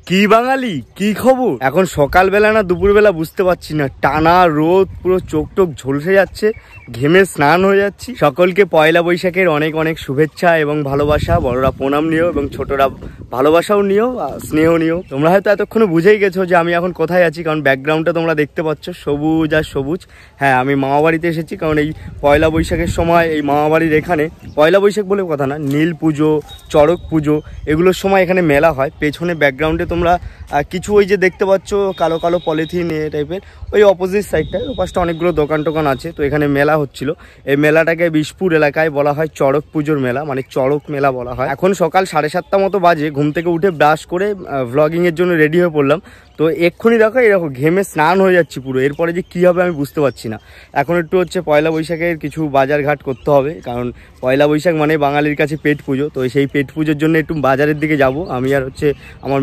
কি বাঙালি, কি খবর? এখন সকালবেলা না দুপুরবেলা বুঝতে পারছি না, টানা রোদ, পুরো চোখ টোক ঝলসে যাচ্ছে, ঘেমে স্নান হয়ে যাচ্ছি। সকলকে পয়লা বৈশাখের অনেক অনেক শুভেচ্ছা এবং ভালোবাসা। বড়রা প্রণাম নিও এবং ছোটরা ভালোবাসাও নিও, স্নেহ নিও। তোমরা হয়তো এতক্ষণে বুঝেই গেছো যে আমি এখন কোথায় আছি, কারণ ব্যাকগ্রাউন্ডটা তোমরা দেখতে পাচ্ছ সবুজ আর সবুজ। হ্যাঁ, আমি মামাবাড়িতে এসেছি, কারণ এই পয়লা বৈশাখের সময় এই মামাবাড়ির এখানে পয়লা বৈশাখ বলে কথা না, নীল পুজো, চড়ক পুজো এগুলোর সময় এখানে মেলা হয়। পেছনে ব্যাকগ্রাউন্ডে তোমরা কিছু ওই যে দেখতে পাচ্ছ কালো কালো পলিথিন এ টাইপের, ওই অপোজিট সাইডটায় ওপাশটা অনেকগুলো দোকান টোকান আছে। তো এখানে মেলা হচ্ছিল। এই মেলাটাকে বিশপুর এলাকায় বলা হয় চড়ক পুজোর মেলা, মানে চড়ক মেলা বলা হয়। এখন সকাল 7:30 মতো বাজে, ঘুম থেকে উঠে ব্রাশ করে ভ্লগিংয়ের জন্য রেডি হয়ে পড়লাম। তো এক্ষুনি দেখো এরকম ঘেমে স্নান হয়ে যাচ্ছি পুরো। এরপরে যে কী হবে আমি বুঝতে পারছি না। এখন একটু হচ্ছে পয়লা বৈশাখের কিছু বাজার ঘাট করতে হবে, কারণ পয়লা বৈশাখ মানে বাঙালির কাছে পেট পুজো। তো সেই পেট পুজোর জন্য একটু বাজারের দিকে যাব আমি আর হচ্ছে আমার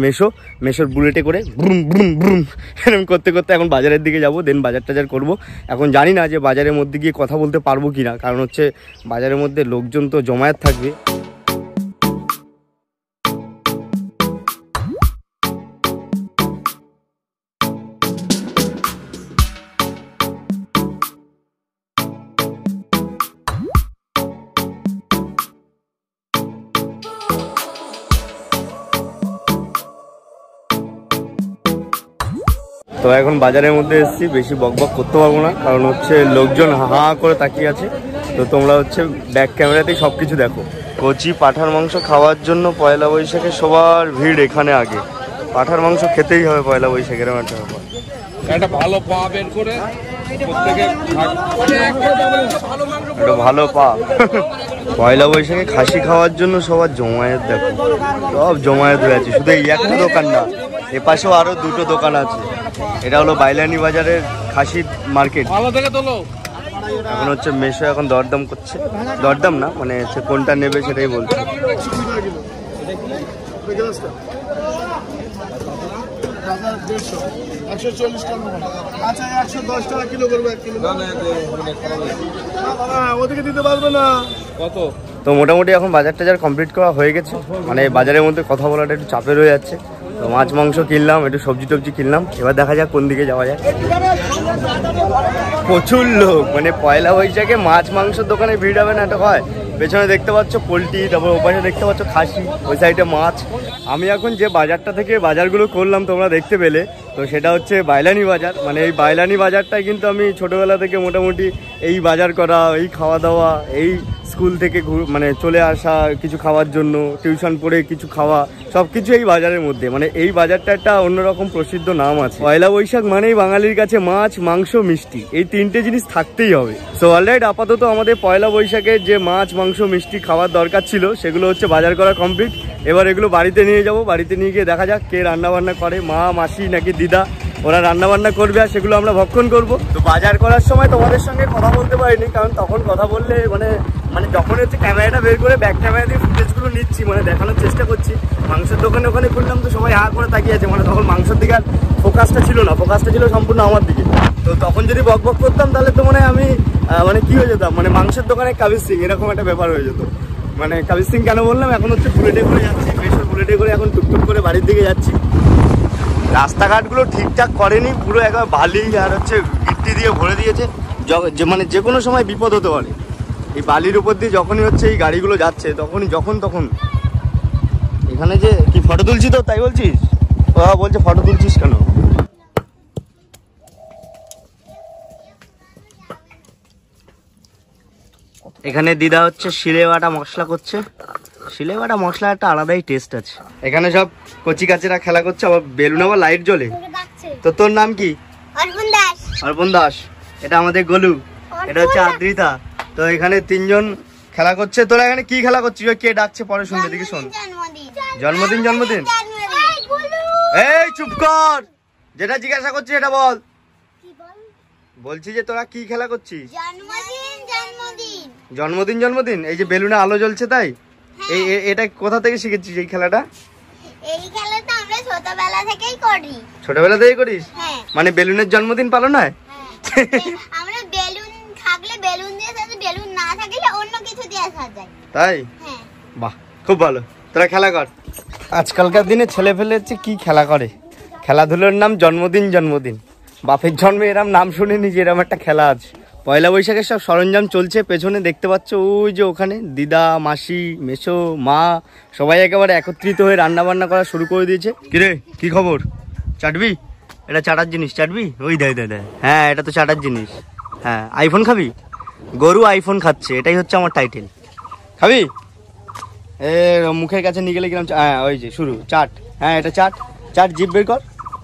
মেশোর বুলেটে করে ব্রুম ব্রুম ব্রুম এরকম করতে করতে এখন বাজারের দিকে যাব, দেন বাজার টাজার করবো। এখন জানি না যে বাজারের মধ্যে গিয়ে কথা বলতে পারবো কি না, কারণ হচ্ছে বাজারের মধ্যে লোকজন তো জমায়েত থাকবে। তো এখন বাজারের মধ্যে এসেছি, বেশি বকবক করতে পারবো না, কারণ হচ্ছে লোকজন হা করে তাকিয়ে আছে। তো তোমরা হচ্ছে ব্যাক ক্যামেরাতেই সব কিছু দেখো। কচি পাঁঠার মাংস খাওয়ার জন্য পয়লা বৈশাখে সবার ভিড় এখানে। আগে পাঁঠার মাংস খেতেই হবে পয়লা বৈশাখের একটা ভালো পা বের করে ভালো পা পয়লা বৈশাখে খাসি খাওয়ার জন্য সবার জমায়েত দেখো, সব জমায়েত হয়ে আছে। শুধু এই একটা দোকান না, এপাশেও আরো দুটো দোকান আছে। এটা হলো বাইলানি বাজারের খাসির মার্কেট। এখন হচ্ছে মেশো এখন দরদাম করছে, দরদাম না মানে হচ্ছে কোনটা নেবে সেটাই বলছে। তো মোটামুটি এখন বাজার টাজার কমপ্লিট করা হয়ে গেছে, মানে বাজারের মধ্যে কথা বলাটা একটু চাপের হয়ে যাচ্ছে। তো মাছ মাংস কিনলাম, একটু সবজি টবজি কিনলাম। এবার দেখা যাক কোন দিকে যাওয়া যায়। প্রচুর লোক, মানে পয়লা বৈশাখে মাছ মাংসের দোকানে ভিড় হবে না, এটা হয়। পেছনে দেখতে পাচ্ছ পোলট্রি, তারপর ওপাশে দেখতে পাচ্ছ খাসি, ওই সাইডে মাছ। আমি এখন যে বাজারটা থেকে বাজারগুলো করলাম তোমরা দেখতে পেলে, তো সেটা হচ্ছে বাইলানি বাজার। মানে এই বাইলানি বাজারটাই কিন্তু আমি ছোটোবেলা থেকে মোটামুটি এই বাজার করা, এই খাওয়া দাওয়া, এই স্কুল থেকে মানে চলে আসা কিছু খাওয়ার জন্য, টিউশন পড়ে কিছু খাওয়া, সব কিছু এই বাজারের মধ্যে। মানে এই বাজারটা একটা অন্যরকম প্রসিদ্ধ নাম আছে। পয়লা বৈশাখ মানেই বাঙালির কাছে মাছ মাংস মিষ্টি, এই তিনটে জিনিস থাকতেই হবে। সো অলরাইট আপাতত আমাদের পয়লা বৈশাখের যে মাছ মাংস মিষ্টি খাওয়ার দরকার ছিল সেগুলো হচ্ছে বাজার করা কমপ্লিট। এবার এগুলো বাড়িতে নিয়ে যাব, বাড়িতে নিয়ে গিয়ে দেখা যাক কে রান্নাবান্না করে, মা মাসি নাকি দিদা, ওরা রান্নাবান্না করবে আর সেগুলো আমরা ভক্ষণ করব। তো বাজার করার সময় তোমাদের সঙ্গে কথা বলতে পারিনি, কারণ তখন কথা বললে মানে যখন হচ্ছে ক্যামেরাটা বের করে ব্যাক ক্যামেরা দিয়ে ফুটেজগুলো নিচ্ছি, মানে দেখানোর চেষ্টা করছি। মাংসের দোকানে ওখানে খুললাম তো সবাই হা করে তাকিয়ে আছে, মানে তখন মাংসের দিকে আর ফোকাসটা ছিল না, ফোকাসটা ছিল সম্পূর্ণ আমার দিকে। তো তখন যদি বক বক করতাম তাহলে তো মানে আমি মানে কি হয়ে যেতাম, মানে মাংসের দোকানে কাবির সিং এরকম একটা ব্যাপার হয়ে যেত। মানে কাবির সিং কেন বললাম, এখন হচ্ছে বুলেটে করে যাচ্ছি, বেশি বুলেটে করে এখন টুকটুক করে বাড়ির দিকে যাচ্ছি। রাস্তাঘাটগুলো ঠিকঠাক করেনি, পুরো একবার বালি আর হচ্ছে গিট্টি দিয়ে ভরে দিয়েছে, মানে যে কোনো সময় বিপদ হতে পারে। এই বালির উপর দিয়ে যখনই হচ্ছে এই গাড়িগুলো যাচ্ছে তখনই তখন এখানে যে কি ফটো তুলছি, তো তাই বলছিস? ও বলছে ফটো তুলছিস কেন? এখানে দিদা হচ্ছে শিলে বাটা মশলা করছে। শিলে বাটা মশলা একটা আলাদাই টেস্ট আছে। এখানে সব কচি কাচেরা খেলা করছে, আবার বেলুন আবার লাইট জ্বলে। তো তোর নাম কি? অর্পণ দাস। এটা আমাদের গোলু, এটা হচ্ছে আদ্রিতা। তো এখানে তিনজন খেলা করছে। তোরা এখানে কি খেলা করছিস? কে ডাকছে পরে শুনবে, দিকে শোন। জন্মদিন। এই চুপ কর, যেটা জিজ্ঞাসা করছিস এটা বল। বলছি যে তোরা কি খেলা করছিস? জন্মদিন। এই যে বেলুনে আলো জ্বলছে তাই? এটা কোথা থেকে শিখেছিস এই খেলাটা? এই খেলাটা আমরা ছোটবেলা থেকেই করি। ছোটবেলা থেকেই করিস? হ্যাঁ। মানে বেলুনের জন্মদিন পালন হয়? আমরা বেলুন থাকলে বেলুন দিয়ে সাজাই, বেলুন না থাকলে অন্য কিছু দিয়ে সাজাই। তাই? হ্যাঁ। বাহ, খুব ভালো। তোরা খেলা কর। আজকালকার দিনে ছেলে ফেলে হচ্ছে কি খেলা করে, খেলাধুলোর নাম জন্মদিন। বাপের জন্মে এরম নাম শুনিনি যে এরম একটা খেলা আছে। পয়লা বৈশাখের সব সরঞ্জাম চলছে, পেছনে দেখতে পাচ্ছ ওই যে ওখানে দিদা, মাসি, মেসো, মা সবাই একেবারে একত্রিত হয়ে রান্না বান্না করা শুরু করে দিয়েছে। কিরে কি খবর, চাটবি? এটা চাটার জিনিস, চাটবি? ওই দেয়। হ্যাঁ এটা তো চাটার জিনিস। হ্যাঁ আইফোন খাবি? গরু আইফোন খাচ্ছে, এটাই হচ্ছে আমার টাইটেল। খাবি? এ মুখের কাছে নিয়ে গেলে কিরম, হ্যাঁ ওই যে শুরু চাট। হ্যাঁ এটা চাট জিভ বের কর,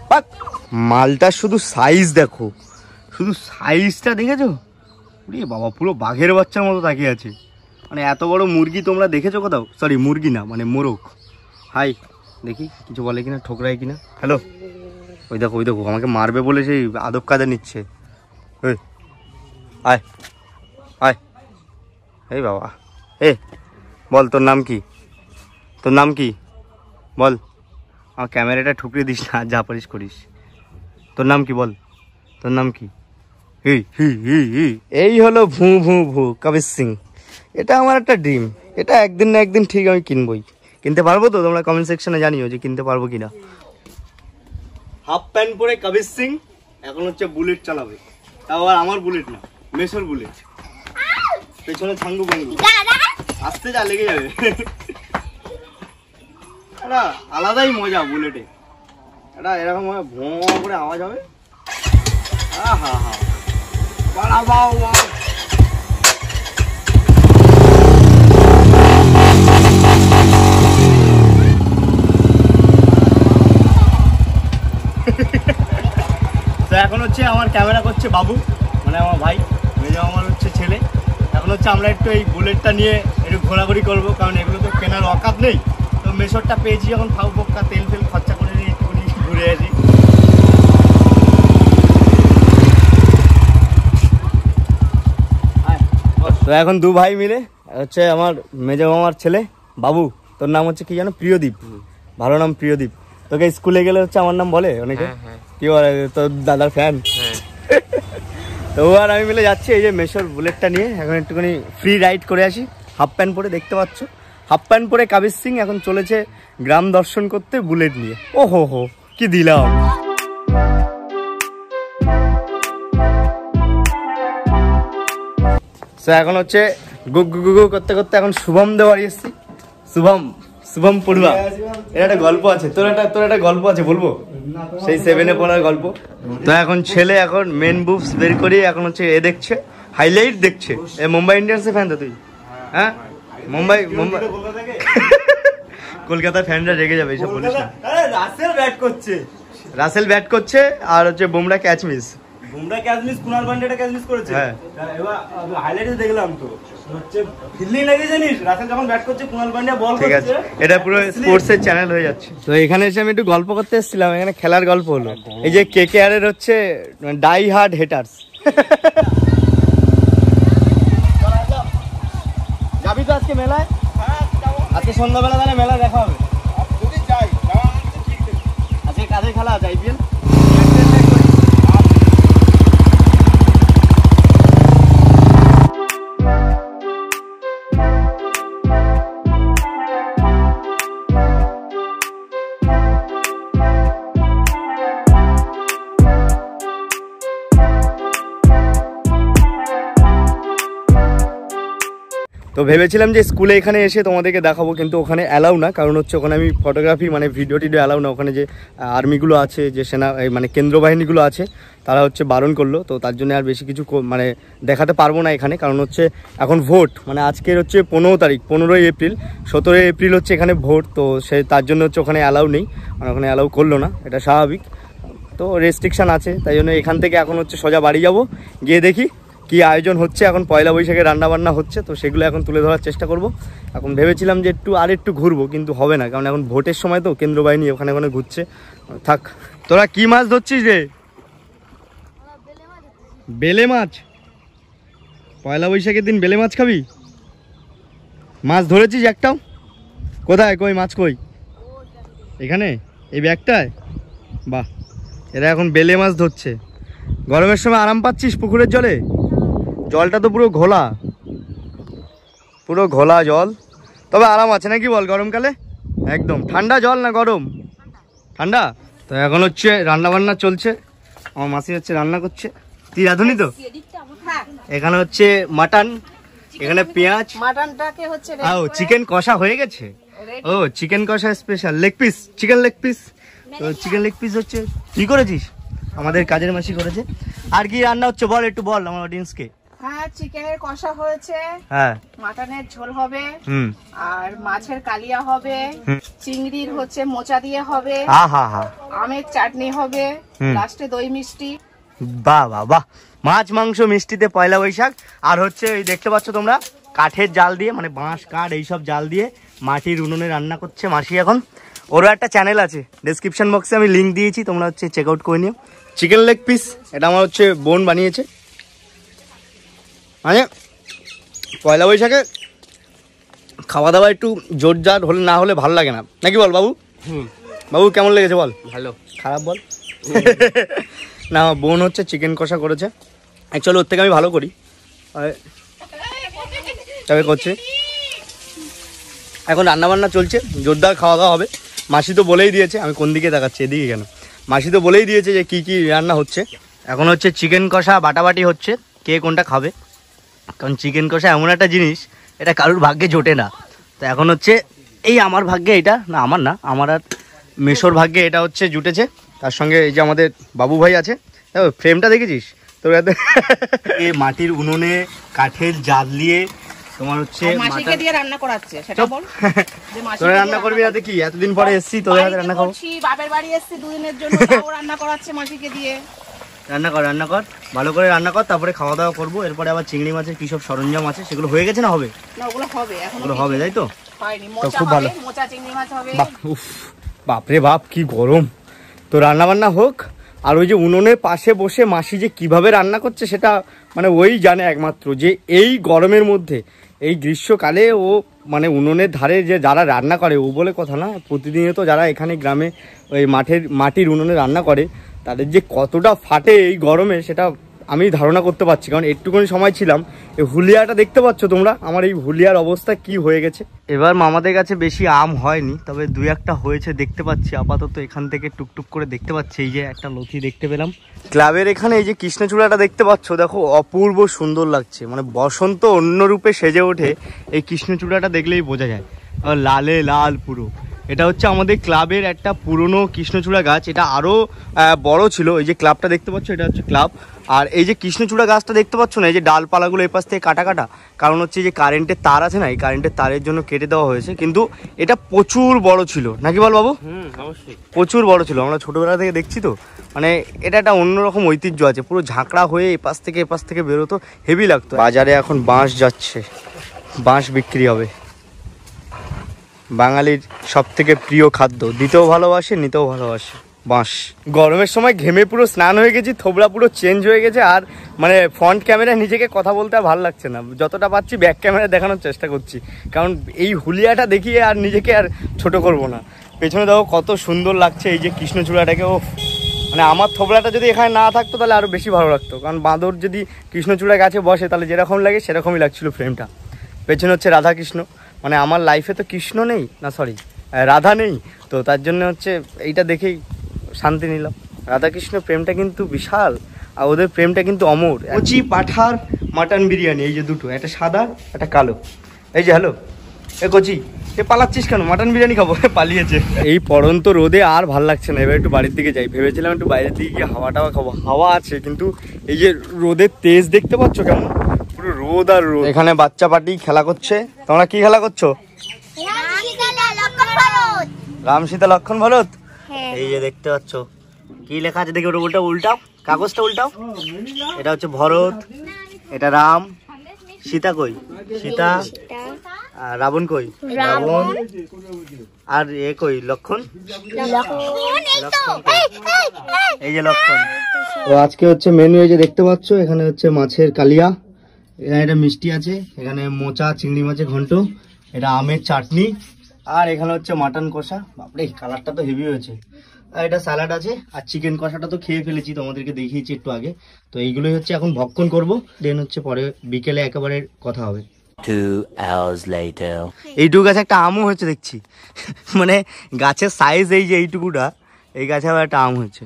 পাক। মালটার শুধু সাইজ দেখো, শুধু সাইজটা দেখেছো? ওরে বাবা, পুরো বাঘের বাচ্চার মতো তাকিয়ে আছে। মানে এত বড় মুরগি তোমরা দেখেছো কোথাও? সরি মুরগি না, মানে মোরগ। হাই, দেখি কিছু বলে কিনা, ঠোকরায় কিনা। হ্যালো, ওই দেখো আমাকে মারবে বলে সেই আদব কায়দা নিচ্ছে। আয় এই বাবা, বল তোর নাম কি? বল। আমার ক্যামেরাটা ঠুকরে দিস না, যা পারিস করিস। তোর নাম কি বল, তোর নাম কি? এই হলো ভু কবির সিং। এটা আমার একটা ড্রিম, এটা একদিন না একদিন ঠিক আমি কিনবই। কিনতে পারবো তো? তোমরা কমেন্ট সেকশনে জানিও যে কিনতে পারবো কিনা। হাফ প্যান্ট পরে কবির সিং এখন হচ্ছে বুলেট চালাবে, তাও আর আমার বুলেট না, মেসোর বুলেট। পেছনে ছাঙ্গু বাঙ্গু, আসতে যা লেগে যাবে। এটা আলাদাই মজা বুলেটে, এটা এরকম ভোঁ করে আওয়াজ হবে। তো এখন হচ্ছে আমার ক্যামেরা করছে বাবু, মানে আমার ভাই, মেজো আমার হচ্ছে ছেলে। এখন হচ্ছে আমরা একটু এই বুলেটটা নিয়ে একটু ঘোরাঘুরি করবো, কারণ এগুলো তো কেনার অকাত নেই। তো মেশরটা পেয়েছি যখন, ফাউ পক্কা তেল খরচা করে নিয়ে একটুখানি ঘুরে আসি। তো এখন দু ভাই মিলে হচ্ছে আমার মেজো মামার ছেলে বাবু, তোর নাম হচ্ছে কি জানো? প্রিয়দীপ। ভালো নাম প্রিয়দীপ। তোকে স্কুলে গেলে হচ্ছে আমার নাম বলে অনেকে, কি বলে? তোর দাদার ফ্যান। তো আর আমি মিলে যাচ্ছি এই যে মেশোর বুলেটটা নিয়ে, এখন একটুখানি ফ্রি রাইড করে আসি। হাফ প্যান্ট পরে, দেখতে পাচ্ছ হাফ প্যান্ট পরে কবির সিং এখন চলেছে গ্রাম দর্শন করতে বুলেট নিয়ে। ও হো কি দিলাম। এখন হচ্ছে গুগু করতে এখন শুভম দেওয়ার এসছি। শুভম পড়ুয়া, এর একটা গল্প আছে। তোর একটা গল্প আছে, বলবো? সেই 7-এ পড়ার গল্প। তো এখন ছেলে এখন মেন বুকস বের করে এখন হচ্ছে দেখছে, হাইলাইট দেখছে। মুম্বাই ইন্ডিয়ান্সের ফ্যান তো তুই? হ্যাঁ মুম্বাই কলকাতার ফ্যানরা রেগে যাবে এসব বলিস না। রাসেল ব্যাট করছে আর হচ্ছে Bumrah catch miss. Kunal Pandya catch miss করেছে। হ্যাঁ এবার হাইলাইটে দেখলাম তো হচ্ছে ফিল্ডিং লাগে, জানিস? রাসেল যখন ব্যাট করছে, কুনাল পান্ডিয়া বল করছে। ঠিক আছে, এটা পুরো স্পোর্টসের চ্যানেল হয়ে যাচ্ছে। তো এখানে এসে আমি একটু গল্প করতে এসেছিলাম, এখানে খেলার গল্প হলো। এই যে কেকেআর এর হচ্ছে ডাই হার্ড হেটার্স। যাবি তো আজকে মেলায়? আজকে সন্ধ্যাবেলা তাহলে মেলায় দেখা হবে। আজকে কাদের খেলা আছে? আইপিএল। তো ভেবেছিলাম যে স্কুলে এখানে এসে তোমাদেরকে দেখাবো, কিন্তু ওখানে অ্যালাউ না, কারণ হচ্ছে ওখানে আমি ফটোগ্রাফি মানে ভিডিও টিডিও অ্যালাউ না। ওখানে যে আর্মিগুলো আছে, যে সেনা মানে কেন্দ্র বাহিনীগুলো আছে, তারা হচ্ছে বারণ করলো। তো তার জন্য আর বেশি কিছু মানে দেখাতে পারবো না এখানে, কারণ হচ্ছে এখন ভোট, মানে আজকের হচ্ছে 15 তারিখ, 15ই এপ্রিল, 17 এপ্রিল হচ্ছে এখানে ভোট। তো তার জন্য হচ্ছে ওখানে অ্যালাউ নেই, মানে ওখানে অ্যালাউ করলো না, এটা স্বাভাবিক। তো রেস্ট্রিকশান আছে, তাই জন্য এখান থেকে এখন হচ্ছে সোজা বাড়ি যাব, গিয়ে দেখি কি আয়োজন হচ্ছে। এখন পয়লা বৈশাখে রান্নাবান্না হচ্ছে, তো সেগুলো এখন তুলে ধরার চেষ্টা করব। এখন ভেবেছিলাম যে একটু ঘুরবো, কিন্তু হবে না, কারণ এখন ভোটের সময় তো কেন্দ্র বাহিনী ওখানে ঘুরছে। থাক। তোরা কি মাছ ধরছিস রে? বেলে মাছ? পয়লা বৈশাখের দিন বেলে মাছ খাবি? মাছ ধরেছিস একটাও? কোথায়, কই মাছ কই? এখানে এই ব্যাগটায়? বাহ, এরা এখন বেলে মাছ ধরছে। গরমের সময় আরাম পাচ্ছিস পুকুরের জলে? জলটা তো পুরো ঘোলা জল, তবে আরাম আছে নাকি বল গরমকালে? একদম ঠান্ডা জল না গরম? ঠান্ডা। তো এখন হচ্ছে রান্না বান্না চলছে, আমার মাসি হচ্ছে রান্না করছে। তুই রাঁধুনি তো? এখানে হচ্ছে মাটন, এখানে পেঁয়াজ, মাটনটাকে হচ্ছে ও চিকেন কষা হয়ে গেছে। ও চিকেন কষা special leg piece, chicken leg piece. তো চিকেন লেগ পিস হচ্ছে, কি করেছিস? আমাদের কাজের মাসি করেছে। আর কি রান্না হচ্ছে বল, একটু বল আমার অডিয়েন্সকে। হ্যাঁ, চিকেনের কষা হয়েছে, হ্যাঁ, মাটনের ঝোল হবে, হুম, আর মাছের কালিয়া হবে, হুম। চিংড়ির হচ্ছে মোচা দিয়ে হবে, হা হা, আমের চাটনি হবে, হুম। লাস্টে দই মিষ্টি। বাহ বাহ বাহ, মাছ মাংস মিষ্টিতে পয়লা বৈশাখ। আর হচ্ছে এই দেখতে পাচ্ছ তোমরা কাঠের জাল দিয়ে, মানে বাঁশ কাঠ এইসব জাল দিয়ে মাটির উনুনে রান্না করছে মাসি এখন। ওরও একটা চ্যানেল আছে, ডেসক্রিপশন বক্সে আমি লিঙ্ক দিয়েছি, তোমরা হচ্ছে চেক আউট করে নিও। চিকেন লেগ পিস এটা আমার হচ্ছে বোন বানিয়েছে। মানে পয়লা বৈশাখে খাওয়া দাওয়া একটু জোরজার হলে না হলে ভালো লাগে না, নাকি বল বাবু? বাবু কেমন লেগেছে বল? ভালো। খারাপ বল? না, আমার বোন হচ্ছে চিকেন কষা করেছে, অ্যাকচুয়ালি ওর থেকে আমি ভালো করি, তবে করছে। এখন রান্নাবান্না চলছে, জোরদার খাওয়া দাওয়া হবে। মাসি তো বলেই দিয়েছে, আমি কোন দিকে তাকাচ্ছি, এদিকে কেন? মাসি তো বলেই দিয়েছে যে কি কি রান্না হচ্ছে। এখন হচ্ছে চিকেন কষা বাটাবাটি হচ্ছে, কে কোনটা খাবে। কারণ চিকেন কষা এমন একটা জিনিস, এটা কারোর ভাগ্যে জোটে না। তো এখন হচ্ছে এই আমার ভাগ্যে এটা, না আমার না, আমার আর মেশোর ভাগ্যে এটা হচ্ছে জুটেছে। তার সঙ্গে এই যে আমাদের বাবু ভাই আছে, ফ্রেমটা দেখেছিস তোর? এই মাটির উনুনে কাঠের জাল দিয়ে তোমার হচ্ছে মাসিকে দিয়ে রান্না করাচ্ছে, সেটা বল। যে মাসিকে তোরা দিয়ে রান্না করবি যাতে কি, এতদিন পরে এসছি তোদের হাতে রান্না খাবো। করছি, বাপের বাড়ি এসেছি দুদিনের জন্য, তাও রান্না করাচ্ছে মাসিকে দিয়ে। রান্না কর, রান্না কর, ভালো করে রান্না কর, তারপরে খাওয়া দাওয়া করবো। এরপরে আবার চিংড়ি মাছের কি সব সরঞ্জাম আছে সেগুলো হয়ে গেছে না হবে? না, ওগুলো হবে, এখন ওগুলো হবে, তাই তো? হয়নি। তো মোচা খুব ভালো। হবে, মোচা চিংড়ি মাছ হবে। বাহ, উফ, বাপরে বাপ কি গরম। তো রান্না বান্না হোক, আর ওই যে উনুনের পাশে বসে মাসি যে কিভাবে রান্না করছে সেটা মানে ওই জানে একমাত্র, যে এই গরমের মধ্যে এই গ্রীষ্মকালে ও মানে উনুনের ধারে যে যারা রান্না করে, ও বলে কথা না, প্রতিনিয়ত যারা এখানে গ্রামে ওই মাটির উনুনে রান্না করে তাদের যে কতটা ফাটে এই গরমে সেটা আমি ধারণা করতে পারছি। কারণ একটুখানি সময় ছিলাম, এই হুলিয়াটা দেখতে পাচ্ছ তোমরা, আমার এই হুলিয়ার অবস্থা কি হয়ে গেছে। এবার মামাদের কাছে বেশি আম হয়নি, তবে দুই একটা হয়েছে দেখতে পাচ্ছি আপাতত। এখান থেকে টুকটুক করে দেখতে পাচ্ছি, এই যে একটা লথি দেখতে পেলাম ক্লাবের এখানে। এই যে কৃষ্ণচূড়াটা দেখতে পাচ্ছ, দেখো অপূর্ব সুন্দর লাগছে, মানে বসন্ত অন্য রূপে সেজে ওঠে এই কৃষ্ণচূড়াটা দেখলেই বোঝা যায়, লালে লাল পুরো। এটা হচ্ছে আমাদের ক্লাবের একটা পুরনো কৃষ্ণচূড়া গাছ, এটা আরও বড় ছিল। এই যে ক্লাবটা দেখতে পাচ্ছ, এটা হচ্ছে ক্লাব। আর এই যে কৃষ্ণচূড়া গাছটা দেখতে পাচ্ছ না, এই যে ডালপালাগুলো এপাশ থেকে কাটা কাটা, কারণ হচ্ছে যে কারেন্টের তার আছে না, এই কারেন্টের তারের জন্য কেটে দেওয়া হয়েছে। কিন্তু এটা প্রচুর বড় ছিল, নাকি বল বাবু? অবশ্যই প্রচুর বড় ছিল, আমরা ছোটোবেলা থেকে দেখছি তো। মানে এটা একটা অন্যরকম ঐতিহ্য আছে, পুরো ঝাঁকড়া হয়ে এপাশ থেকে বেরোতো, হেভি লাগতো। বাজারে এখন বাঁশ যাচ্ছে, বাঁশ বিক্রি হবে। বাঙালির সব থেকে প্রিয় খাদ্য, দিতেও ভালোবাসে নিতেও ভালোবাসে, বাঁশ। গরমের সময় ঘেমে পুরো স্নান হয়ে গেছি, থোবড়া পুরো চেঞ্জ হয়ে গেছে। আর মানে ফ্রন্ট ক্যামেরায় নিজেকে কথা বলতে আর ভালো লাগছে না, যতটা পাচ্ছি ব্যাক ক্যামেরায় দেখানোর চেষ্টা করছি, কারণ এই হুলিয়াটা দেখিয়ে আর নিজেকে আর ছোট করব না। পেছনে দেখো কত সুন্দর লাগছে এই যে কৃষ্ণচূড়াটাকে। ও মানে আমার থোবড়াটা যদি এখানে না থাকতো তাহলে আরও বেশি ভালো লাগতো, কারণ বাঁদর যদি কৃষ্ণচূড়া গাছে বসে তাহলে যেরকম লাগে সেরকমই লাগছিল ফ্রেমটা। পেছনে হচ্ছে রাধাকৃষ্ণ, মানে আমার লাইফে তো কৃষ্ণ নেই, না সরি রাধা নেই, তো তার জন্য হচ্ছে এইটা দেখেই শান্তি নিলাম। রাধাকৃষ্ণ প্রেমটা কিন্তু বিশাল, আর ওদের প্রেমটা কিন্তু অমর। কচি পাঠার মাটন বিরিয়ানি, এই যে দুটো, একটা সাদা একটা কালো। এই যে হ্যালো এ কচি, এ পালাচ্ছিস কেন? মাটন বিরিয়ানি খাবো। পালিয়েছে। এই পড়ন্ত রোদে আর ভাল লাগছে না, এবার একটু বাড়ির দিকে যাই। ভেবেছিলাম একটু বাইরের দিকে গিয়ে হাওয়া টাওয়া খাবো, হাওয়া আছে কিন্তু এই যে রোদের তেজ দেখতে পাচ্ছ কেমন, পুরো রোদ আর রোদ। এখানে বাচ্চা পার্টি খেলা করছে, তোমরা কি খেলা করছো? রাম সীতা লক্ষণ ভরত। এই যে দেখতে পাচ্ছ কি লেখা আছে দেখি, ওটা উল্টাও, কাগজটা উল্টাও। এটা হচ্ছে ভরত, এটা রাম, সীতা কই? সীতা। রাবণ কই? রাবণ। আর এ কই? লক্ষণ। এই যে লক্ষণ। তো আজকে হচ্ছে মেনু এই যে দেখতে পাচ্ছ, এখানে হচ্ছে মাছের কালিয়া, এখানে এটা মিষ্টি আছে, এখানে মোচা চিংড়ি মাছের ঘন্ট, এটা আমের চাটনি, আর এখানে হচ্ছে মাটন কষা। বাপরে কালারটা তো হেভি হয়েছে। আর এটা স্যালাড আছে, আর চিকেন কষাটা তো খেয়ে ফেলেছি, তোমাদেরকে দেখিয়েছি একটু আগে। তো এইগুলোই হচ্ছে এখন ভক্ষণ করব, দেন হচ্ছে পরে বিকেলে একেবারে কথা হবে। 2 hours later. এইটুকু গাছে একটা আমও হয়েছে দেখছি, মানে গাছের সাইজ এই যে এইটুকুটা, এই গাছে আবার একটা আম হয়েছে।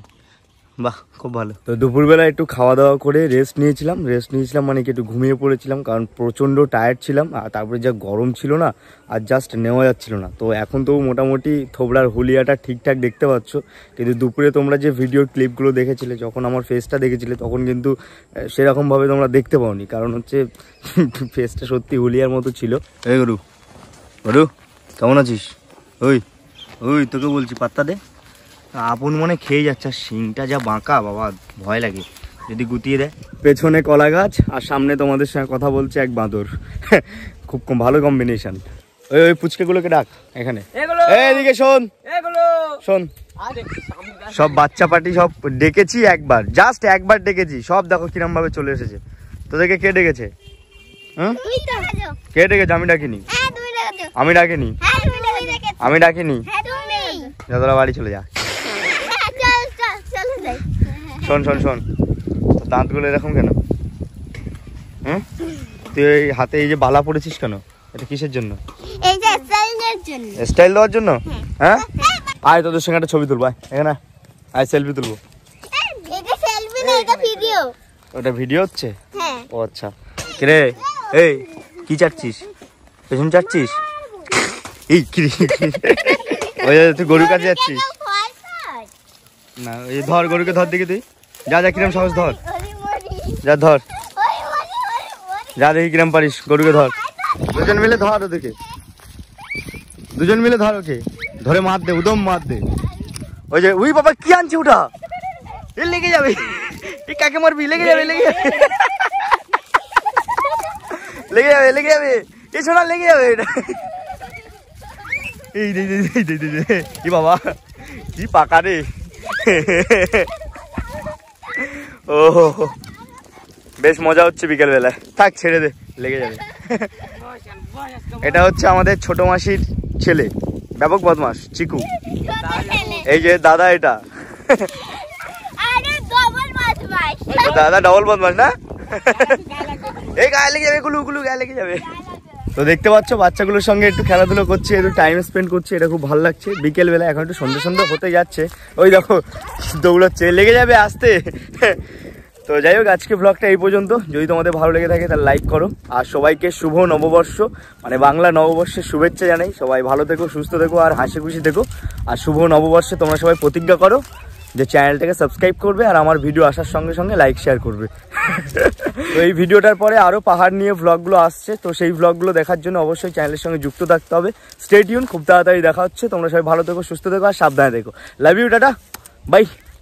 বাহ, খুব ভালো। তো দুপুরবেলা একটু খাওয়া দাওয়া করে রেস্ট নিয়েছিলাম মানে কি একটু ঘুমিয়ে পড়েছিলাম, কারণ প্রচণ্ড টায়ার্ড ছিলাম, আর তারপরে যা গরম ছিল না, আর জাস্ট নেওয়া যাচ্ছিল না। তো এখন তো মোটামুটি থোবড়ার হুলিয়াটা ঠিকঠাক দেখতে পাচ্ছ, কিন্তু দুপুরে তোমরা যে ভিডিও ক্লিপগুলো দেখেছিলে, যখন আমার ফেসটা দেখেছিলে, তখন কিন্তু সেরকমভাবে তোমরা দেখতে পাওনি, কারণ হচ্ছে ফেসটা সত্যি হুলিয়ার মতো ছিল। এই গরু গরু কেমন আছিস? ওই ওই তোকে বলছি পাত্তা দে। আপন মনে খেয়ে যাচ্ছে, আর শিংটা যা বাঁকা বাবা, ভয় লাগে যদি গুতিয়ে দেয়। পেছনে কলা গাছ আর সামনে তোমাদের সঙ্গে কথা বলছে এক বাঁদর, খুব ভালো কম্বিনেশন। ওই ওই পুচকেগুলোকে ডাক এখানে, এদিকে শোন শোন। সব বাচ্চা পার্টি সব ডেকেছি একবার, জাস্ট একবার ডেকেছি, সব দেখো কিরম ভাবে চলে এসেছে। তোদেরকে কে ডেকেছে? হুম, কে ডেকেছে? আমি ডাকিনি, আমি ডাকিনি, আমি ডাকিনি। তোরা বাড়ি চলে যা। শোন শোন শোন, দাঁতগুলো এরকম কেন? হুম, তুই এই হাতে এই যে বালা পড়েছিস কেন? এটা কিসের জন্য? স্টাইল দেওয়ার জন্য? হ্যাঁ, আয় তোদের সঙ্গে একটা ছবি তুলবো, এখানে আয়, সেলফি তুলবো। ওটা ভিডিও হচ্ছে? ও আচ্ছা। কিরে এই কি চাচ্ছিস? পেছন চাচ্ছিস? এই কি ওই তুই গরুর কাছে যাচ্ছিস না? এই ধর গরুকে, ধর দেখি তুই, যা যা কিরম সাহস, ধর যা, ধর যা, দেখি কিরম পারিস, গরুকে ধর। দুজন মিলে ধর ওদেরকে, দুজন মিলে ধর ওকে, ধরে মার দে, উদম মার দে। ওই যে উই বাবা কি আনছে ওটা, এ লেগে যাবে, এ কাকে মারবি? লেগে যাবে, লেগে যাবে, লেগে যাবে, লেগে যাবে, এ শোনা লেগে যাবে এটা। এই দে কি বাবা, কি পাকা রে। ও বেশ মজা হচ্ছে বিকেল বেলায়, থাক ছেড়ে দে, লেগে যাবে। এটা হচ্ছে আমাদের ছোট মাসির ছেলে, ব্যাপক বদমাস, চিকু। এই যে দাদা, এটা দাদা ডবল বদমাস না? এই গায়ে লেগে যাবে, গুলু গায়ে লেগে যাবে। তো দেখতে পাচ্ছ বাচ্চাগুলোর সঙ্গে একটু খেলাধুলো করছে, একটু টাইম স্পেন্ড করছে, এটা খুব ভালো লাগছে বিকেল বেলা। এখন একটু সন্ধ্যে সন্ধ্যে হতে যাচ্ছে, ওই দেখো দৌড়াচ্ছে, লেগে যাবে আসতে। তো যাই হোক, আজকে ব্লগটা এই পর্যন্ত। যদি তোমাদের ভালো লেগে থাকে তাহলে লাইক করো, আর সবাইকে শুভ নববর্ষ, মানে বাংলা নববর্ষের শুভেচ্ছা জানাই। সবাই ভালো থেকো, সুস্থ থেকো, আর হাসি খুশি থেকো। আর শুভ নববর্ষে তোমরা সবাই প্রতিজ্ঞা করো যে চ্যানেলটাকে সাবস্ক্রাইব করবে, আর আমার ভিডিও আসার সঙ্গে সঙ্গে লাইক শেয়ার করবে। তো এই ভিডিওটার পরে আরও পাহাড় নিয়ে ভ্লগগুলো আসছে, তো সেই ভ্লগগুলো দেখার জন্য অবশ্যই চ্যানেলের সঙ্গে যুক্ত থাকতে হবে। স্টে টিউন, খুব তাড়াতাড়ি দেখা হচ্ছে। তোমরা সবাই ভালো থেকো, সুস্থ থেকো, আর সাবধানে থেকো। Love you, tata, by.